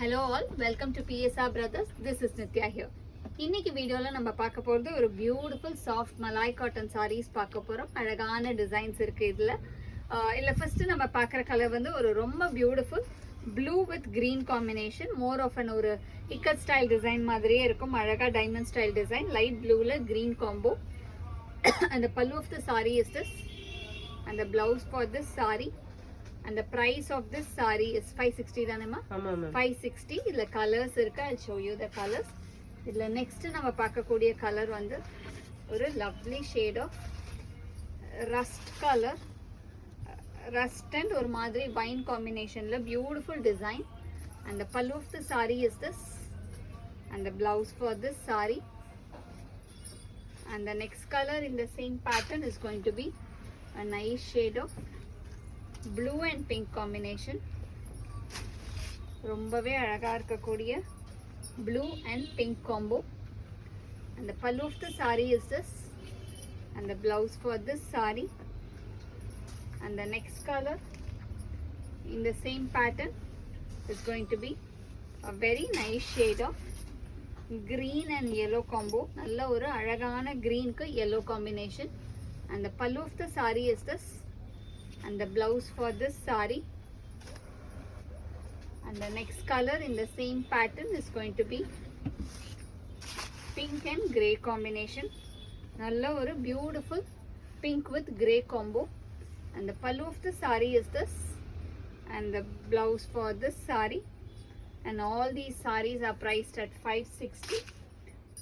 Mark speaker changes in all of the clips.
Speaker 1: Hello all, welcome to PSR Brothers. This is Nitya here. இன்னைக்கு வீடியோல நம்ம பார்க்க போறது ஒரு beautiful soft malai cotton sarees பார்க்க போறோம். அழகான டிசைன்ஸ் இருக்கு இல்ல ஃபர்ஸ்ட் நம்ம பார்க்குற கலர் வந்து ஒரு ரொம்ப beautiful blue with green combination, more of an ஒரு இக்கட் ஸ்டைல் டிசைன் மாதிரியே இருக்கும். அழகா டைமண்ட் ஸ்டைல் டிசைன், லைட் ப்ளூல green combo. And the pallu of the saree is this, and the blouse for this saree. And the price of this saree is 560 தானேமா? 560. இதுல colours இருக்கு. I'll show you the colors. இதுல next நம்ம பார்க்கக்கூடிய colour வந்து ஒரு lovely shade of rust colour, rust and ஒரு மாதிரி wine காம்பினேஷன்ல beautiful design. And the pallu of the saree is this, and the blouse for this saree. And the next color in the same pattern is going to be a nice shade of blue and pink combination. ரொம்பவே அழகா இருக்கக்கூடிய blue and pink combo. And the pallu of the saree is this, and the blouse for this saree. And the next color in the same pattern is going to be a very nice shade of green and yellow combo. நல்ல ஒரு அழகான greenக்கு yellow combination. And the pallu of the saree is this, and the blouse for this saree. And the next color in the same pattern is going to be pink and grey combination. நல்ல ஒரு beautiful pink with grey combo. And the pallu of the saree is this, and the blouse for this saree. And all these sarees are priced at 560.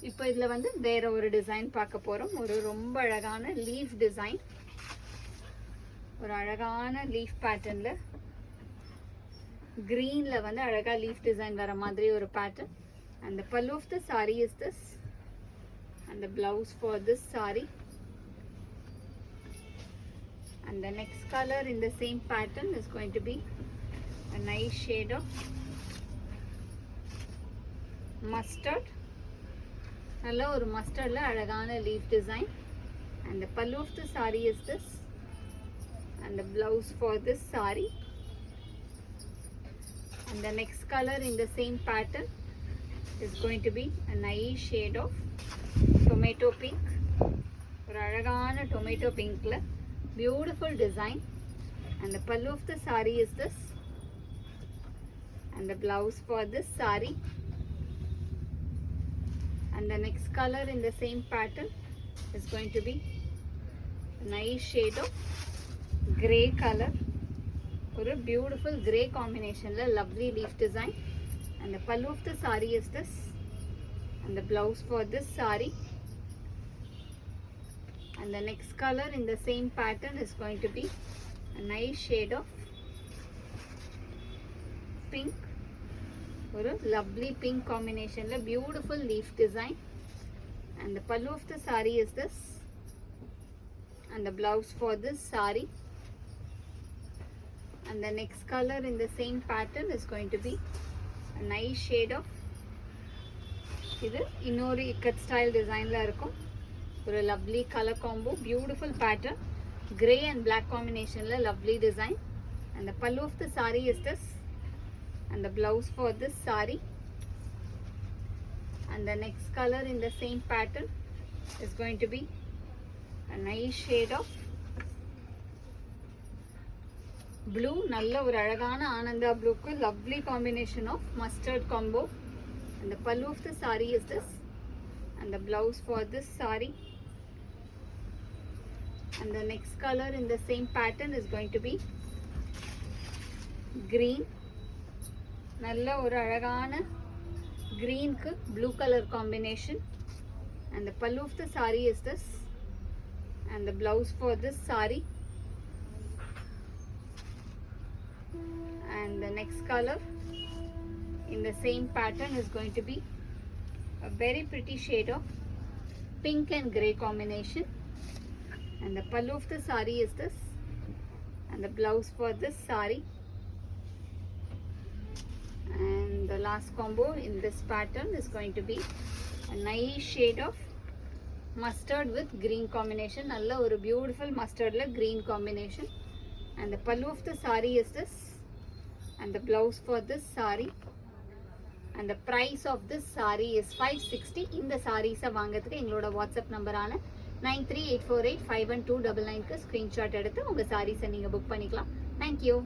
Speaker 1: இப்போ இதுல வந்து வேற ஒரு design பார்க்க போறோம். ஒரு ரொம்ப அழகான லீஃப் டிசைன், ஒரு அழகான லீஃப் பேட்டர்ன்ல கிரீன்ல வந்து அழகா லீஃப் டிசைன் வர மாதிரி ஒரு pattern. And the pallu of the saree is this, and the blouse for this saree. And the next color in the same pattern is going to be a nice shade of mustard. நல்ல ஒரு மஸ்டர்ட்ல அழகான leaf design. And the pallu of the saree is this, and the blouse for this saree. And the next color in the same pattern is going to be a nice shade of tomato pink. ஒரு அழகான tomato pinkல beautiful design. And the pallu of the saree is this, and the blouse for this saree. And the next color in the same pattern is going to be a nice shade of grey color. ஒரு beautiful grey combinationல lovely leaf design. And the pallu of the saree is this, and the blouse for this saree. And the next color in the same pattern is going to be a nice shade of pink. ஒரு lovely pink combinationல beautiful leaf design. And the pallu of the saree is this, and the blouse for this saree. And the next color in the same pattern is going to be a nice shade of, இது இன்னொரு ikat style டிசைன்ல இருக்கும். ஒரு lovely color combo, beautiful pattern, grey and black combinationல lovely design. And the pallu of the saree is this, and the blouse for this saree. And the next color in the same pattern is going to be a nice shade of blue. நல்ல ஒரு அழகான Ananda ப்ளூக்கு lovely combination of mustard combo. And the pallu of the saree is this, and the blouse for this saree. And the next color in the same pattern is going to be green. நல்ல ஒரு அழகான greenக்கு blue color combination. And the pallu of the saree is this, and the blouse for this saree. And the next color in the same pattern is going to be a very pretty shade of pink and grey combination. And the pallu of the saree is this, and the blouse for this saree. And the last combo in this pattern is going to be a nice shade of mustard with green combination. நல்ல ஒரு beautiful mustardல green combination. And the pallu of the saree is this, and the blouse for this saree. and the price of this saree is 560. இந்த sarees வாங்குறதுக்கு எங்களோட WhatsApp நம்பரான 9384851299க்கு screenshot எடுத்து உங்க sarees நீங்க book பண்ணிக்கலாம். Thank you.